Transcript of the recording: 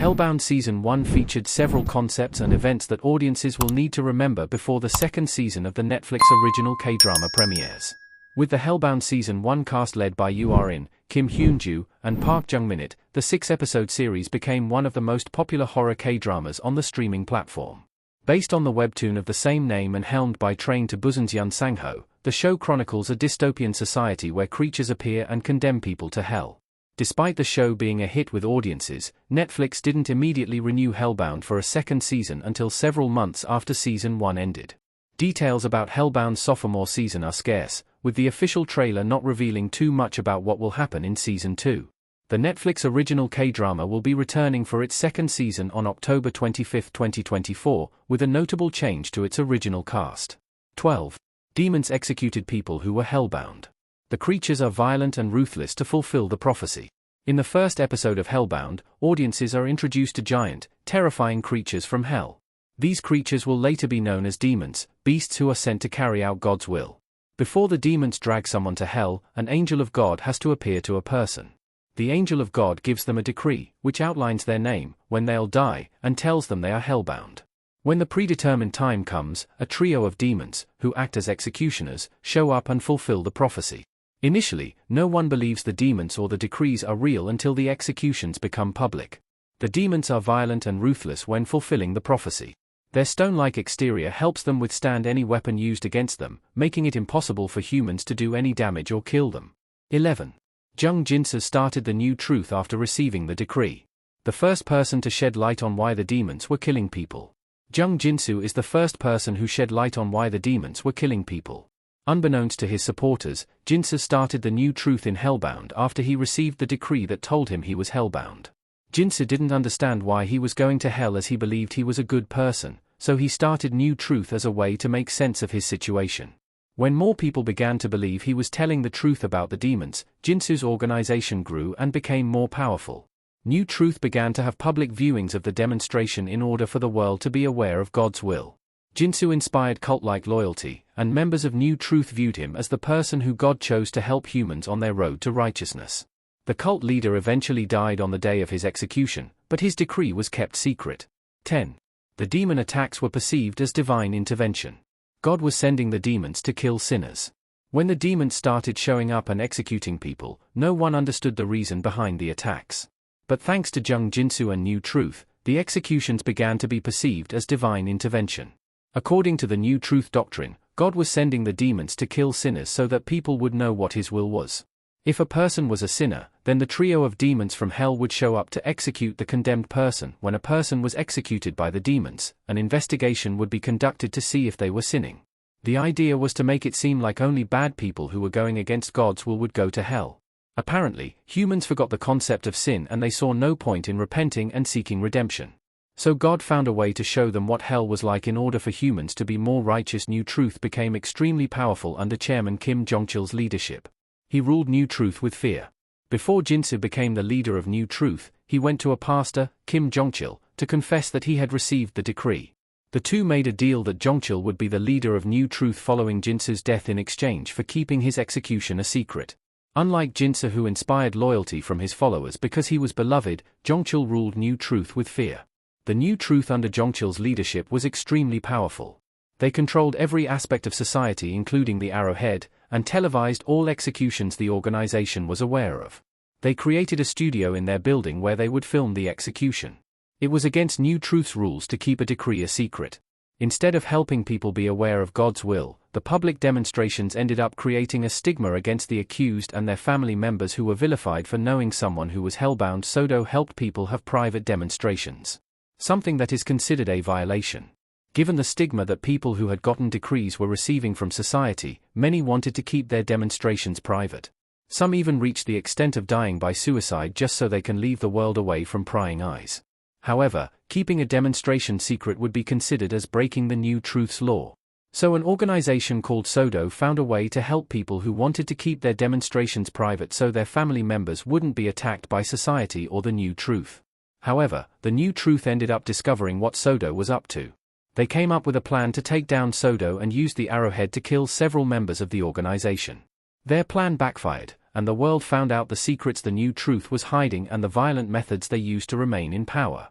Hellbound Season 1 featured several concepts and events that audiences will need to remember before the second season of the Netflix original K-drama premieres. With the Hellbound Season 1 cast led by In, Kim Hyun-joo, and Park Jung-min, the 6-episode series became one of the most popular horror K-dramas on the streaming platform. Based on the webtoon of the same name and helmed by Train to Busan's Yun Sang-ho, the show chronicles a dystopian society where creatures appear and condemn people to hell. Despite the show being a hit with audiences, Netflix didn't immediately renew Hellbound for a second season until several months after Season 1 ended. Details about Hellbound's sophomore season are scarce, with the official trailer not revealing too much about what will happen in Season 2. The Netflix original K-drama will be returning for its second season on October 25, 2024, with a notable change to its original cast. 12. Demons executed people who were hellbound. The creatures are violent and ruthless to fulfill the prophecy. In the first episode of Hellbound, audiences are introduced to giant, terrifying creatures from hell. These creatures will later be known as demons, beasts who are sent to carry out God's will. Before the demons drag someone to hell, an angel of God has to appear to a person. The angel of God gives them a decree, which outlines their name, when they'll die, and tells them they are hellbound. When the predetermined time comes, a trio of demons, who act as executioners, show up and fulfill the prophecy. Initially, no one believes the demons or the decrees are real until the executions become public. The demons are violent and ruthless when fulfilling the prophecy. Their stone-like exterior helps them withstand any weapon used against them, making it impossible for humans to do any damage or kill them. 11. Jung Jin-soo started the new truth after receiving the decree. The first person to shed light on why the demons were killing people. Jung Jin-soo is the first person who shed light on why the demons were killing people. Unbeknownst to his supporters, Jin-soo started the new truth in Hellbound after he received the decree that told him he was hellbound. Jin-soo didn't understand why he was going to hell as he believed he was a good person, so he started new truth as a way to make sense of his situation. When more people began to believe he was telling the truth about the demons, Jin-soo's organization grew and became more powerful. New Truth began to have public viewings of the demonstration in order for the world to be aware of God's will. Jin-soo inspired cult-like loyalty, and members of New Truth viewed him as the person who God chose to help humans on their road to righteousness. The cult leader eventually died on the day of his execution, but his decree was kept secret. 10. The demon attacks were perceived as divine intervention. God was sending the demons to kill sinners. When the demons started showing up and executing people, no one understood the reason behind the attacks. But thanks to Jung Jin-soo and New Truth, the executions began to be perceived as divine intervention. According to the New Truth doctrine, God was sending the demons to kill sinners so that people would know what his will was. If a person was a sinner, then the trio of demons from hell would show up to execute the condemned person. When a person was executed by the demons, an investigation would be conducted to see if they were sinning. The idea was to make it seem like only bad people who were going against God's will would go to hell. Apparently, humans forgot the concept of sin and they saw no point in repenting and seeking redemption. So God found a way to show them what hell was like in order for humans to be more righteous. New Truth became extremely powerful under Chairman Kim Jong-chil's leadership. He ruled New Truth with fear. Before Jin-soo became the leader of New Truth, he went to a pastor, Kim Jong-chil, to confess that he had received the decree. The two made a deal that Jong-chil would be the leader of New Truth following Jin-soo's death in exchange for keeping his execution a secret. Unlike Jin-soo, who inspired loyalty from his followers because he was beloved, Jong-chil ruled New Truth with fear. The New Truth under Jong-chil's leadership was extremely powerful. They controlled every aspect of society including the arrowhead, and televised all executions the organization was aware of. They created a studio in their building where they would film the execution. It was against New Truth's rules to keep a decree a secret. Instead of helping people be aware of God's will, the public demonstrations ended up creating a stigma against the accused and their family members who were vilified for knowing someone who was hellbound. Sodo helped people have private demonstrations. Something that is considered a violation. Given the stigma that people who had gotten decrees were receiving from society, many wanted to keep their demonstrations private. Some even reached the extent of dying by suicide just so they can leave the world away from prying eyes. However, keeping a demonstration secret would be considered as breaking the New Truth's law. So an organization called Sodo found a way to help people who wanted to keep their demonstrations private so their family members wouldn't be attacked by society or the New Truth. However, the New Truth ended up discovering what Sodo was up to. They came up with a plan to take down Sodo and used the arrowhead to kill several members of the organization. Their plan backfired, and the world found out the secrets the new truth was hiding and the violent methods they used to remain in power.